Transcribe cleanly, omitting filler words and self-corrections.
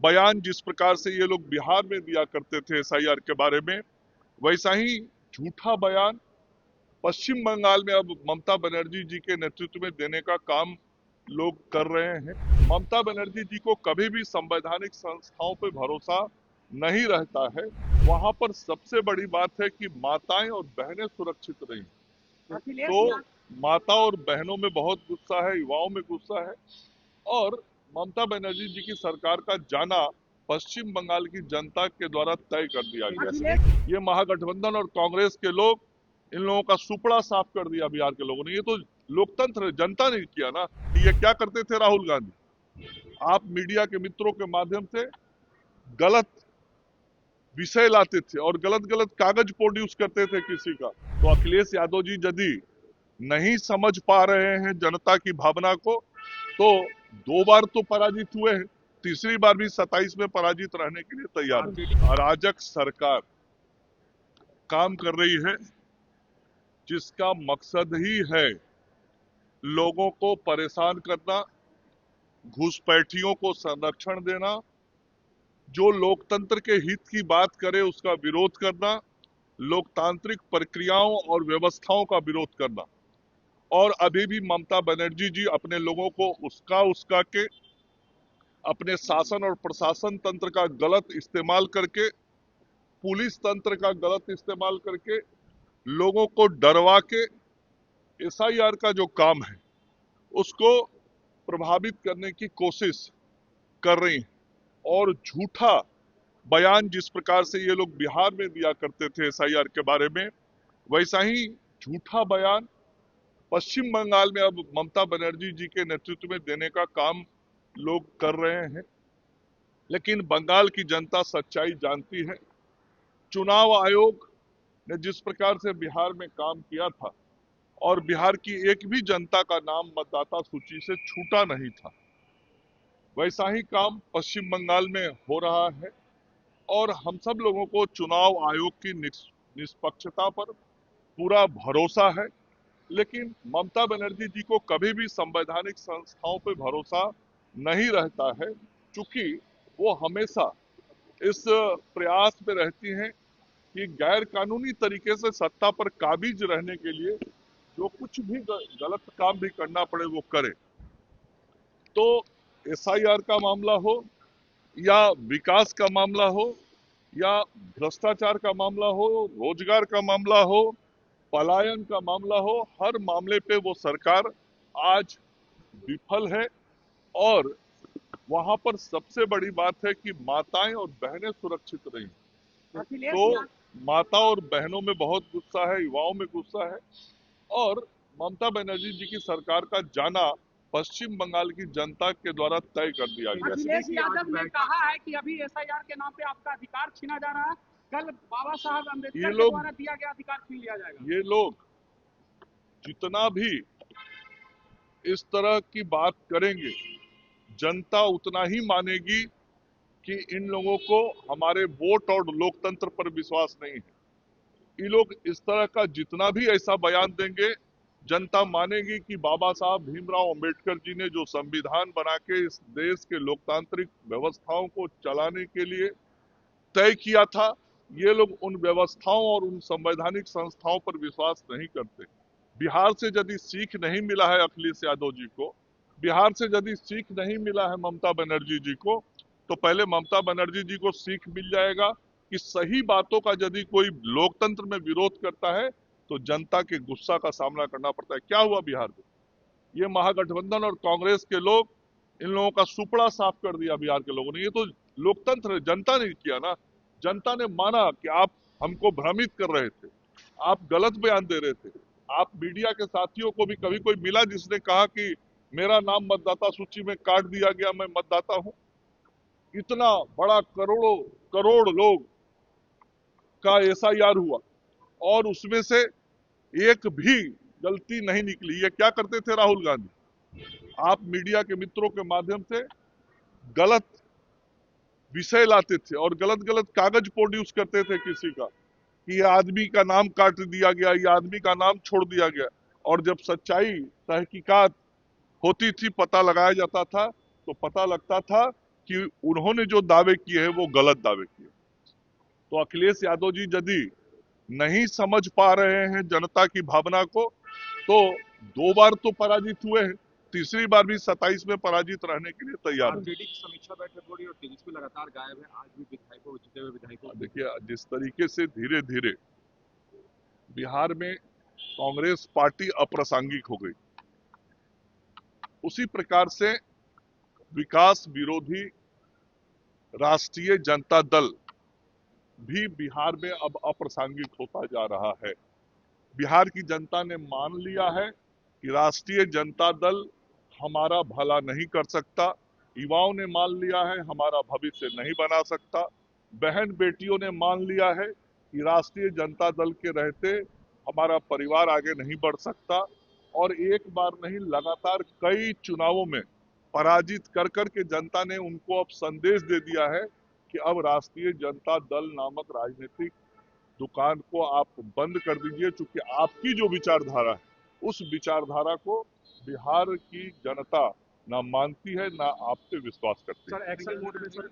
बयान जिस प्रकार से ये लोग बिहार में दिया करते थे एसआईआर के बारे में, वैसा ही झूठा बयान पश्चिम बंगाल में अब ममता बनर्जी जी के नेतृत्व में देने का काम लोग कर रहे हैं। ममता बनर्जी जी को कभी भी संवैधानिक संस्थाओं पर भरोसा नहीं रहता है। वहां पर सबसे बड़ी बात है कि माताएं और बहनें सुरक्षित रहीं। तो माता और बहनों में बहुत गुस्सा है, युवाओं में गुस्सा है और ममता बनर्जी जी की सरकार का जाना पश्चिम बंगाल की जनता के द्वारा तय कर दिया गया है। ये महागठबंधन और कांग्रेस के लोग, इन लोगों का सुपड़ा साफ कर दिया बिहार के लोगों ने। ये तो लोकतंत्र जनता ने किया ना। ये क्या करते थे राहुल गांधी, आप मीडिया के मित्रों के माध्यम से गलत विषय लाते थे और गलत गलत कागज प्रोड्यूस करते थे किसी का। तो अखिलेश यादव जी यदि नहीं समझ पा रहे हैं जनता की भावना को, तो 2 बार तो पराजित हुए हैं, तीसरी बार भी 27 में पराजित रहने के लिए तैयार है। अराजक सरकार काम कर रही है जिसका मकसद ही है लोगों को परेशान करना, घुसपैठियों को संरक्षण देना, जो लोकतंत्र के हित की बात करे उसका विरोध करना, लोकतांत्रिक प्रक्रियाओं और व्यवस्थाओं का विरोध करना। और अभी भी ममता बनर्जी जी अपने लोगों को उसका के अपने शासन और प्रशासन तंत्र का गलत इस्तेमाल करके, पुलिस तंत्र का गलत इस्तेमाल करके लोगों को डरवा के एसआईआर का जो काम है उसको प्रभावित करने की कोशिश कर रही हैं। और झूठा बयान जिस प्रकार से ये लोग बिहार में दिया करते थे एसआईआर के बारे में, वैसा ही झूठा बयान पश्चिम बंगाल में अब ममता बनर्जी जी के नेतृत्व में देने का काम लोग कर रहे हैं। लेकिन बंगाल की जनता सच्चाई जानती है। चुनाव आयोग ने जिस प्रकार से बिहार में काम किया था और बिहार की एक भी जनता का नाम मतदाता सूची से छूटा नहीं था, वैसा ही काम पश्चिम बंगाल में हो रहा है। और हम सब लोगों को चुनाव आयोग की निष्पक्षता पर पूरा भरोसा है। लेकिन ममता बनर्जी जी को कभी भी संवैधानिक संस्थाओं पर भरोसा नहीं रहता है, क्योंकि वो हमेशा इस प्रयास में रहती हैं कि गैर कानूनी तरीके से सत्ता पर काबिज रहने के लिए जो कुछ भी गलत काम भी करना पड़े वो करे। तो एसआईआर का मामला हो या विकास का मामला हो या भ्रष्टाचार का मामला हो, रोजगार का मामला हो, पलायन का मामला हो, हर मामले पे वो सरकार आज विफल है। और वहां पर सबसे बड़ी बात है कि माताएं और बहनें सुरक्षित रहीं। तो माता और बहनों में बहुत गुस्सा है, युवाओं में गुस्सा है और ममता बनर्जी जी की सरकार का जाना पश्चिम बंगाल की जनता के द्वारा तय कर दिया गया। अखिलेश यादव ने कहा है कि अभी एसआईआर के नाम पे आपका अधिकार छीना जा रहा है, कल बाबा साहब अम्बेडकर के द्वारा दिया गया अधिकार छीन लिया जाएगा। ये लोग जितना भी इस तरह की बात करेंगे, जनता उतना ही मानेगी कि इन लोगों को हमारे वोट और लोकतंत्र पर विश्वास नहीं है। ये लोग इस तरह का जितना भी ऐसा बयान देंगे, जनता मानेगी कि बाबा साहब भीमराव अंबेडकर जी ने जो संविधान बना के इस देश के लोकतांत्रिक व्यवस्थाओं को चलाने के लिए तय किया था, ये लोग उन व्यवस्थाओं और उन संवैधानिक संस्थाओं पर विश्वास नहीं करते। बिहार से यदि सीख नहीं मिला है अखिलेश यादव जी को, बिहार से यदि सीख नहीं मिला है ममता बनर्जी जी को, तो पहले ममता बनर्जी जी को सीख मिल जाएगा कि सही बातों का यदि कोई लोकतंत्र में विरोध करता है तो जनता के गुस्सा का सामना करना पड़ता है। क्या हुआ बिहार में? ये महागठबंधन और कांग्रेस के लोग, इन लोगों का सुपड़ा साफ कर दिया बिहार के लोगों ने। ये तो लोकतंत्र जनता ने किया ना। जनता ने माना कि आप हमको भ्रमित कर रहे थे, आप गलत बयान दे रहे थे। आप मीडिया के साथियों को भी कभी कोई मिला जिसने कहा कि मेरा नाम मतदाता सूची में काट दिया गया, मैं मतदाता हूं? इतना बड़ा करोड़ों करोड़ लोग का एसआईआर हुआ और उसमें से एक भी गलती नहीं निकली। ये क्या करते थे राहुल गांधी, आप मीडिया के मित्रों के माध्यम से गलत विषय लाते थे और गलत गलत कागज प्रोड्यूस करते थे किसी का कि ये आदमी का नाम काट दिया गया, ये आदमी का नाम छोड़ दिया गया। और जब सच्चाई तहकीकात होती थी, पता लगाया जाता था, तो पता लगता था कि उन्होंने जो दावे किए हैं वो गलत दावे किए। तो अखिलेश यादव जी यदि नहीं समझ पा रहे हैं जनता की भावना को, तो 2 बार तो पराजित हुए हैं, तीसरी बार भी 27 में पराजित रहने के लिए तैयार है। आरजेडी की समीक्षा बैठक हो रही है और तेजस्वी लगातार गायब है, आज भी विधायकों जीते हुए विधायकों। देखिए, जिस तरीके से धीरे धीरे बिहार में कांग्रेस पार्टी अप्रासंगिक हो गई, उसी प्रकार से विकास विरोधी राष्ट्रीय जनता दल भी बिहार में अब अप्रासंगिक होता जा रहा है। बिहार की जनता ने मान लिया है कि राष्ट्रीय जनता दल हमारा भला नहीं कर सकता, युवाओं ने मान लिया है हमारा भविष्य नहीं बना सकता, बहन बेटियों ने मान लिया है कि राष्ट्रीय जनता दल के रहते हमारा परिवार आगे नहीं बढ़ सकता। और एक बार नहीं, लगातार कई चुनावों में पराजित कर कर के जनता ने उनको अब संदेश दे दिया है कि अब राष्ट्रीय जनता दल नामक राजनीतिक दुकान को आप बंद कर दीजिए, क्योंकि आपकी जो विचारधारा है उस विचारधारा को बिहार की जनता ना मानती है ना आप पे विश्वास करती है। सर एक्शन मोड में सर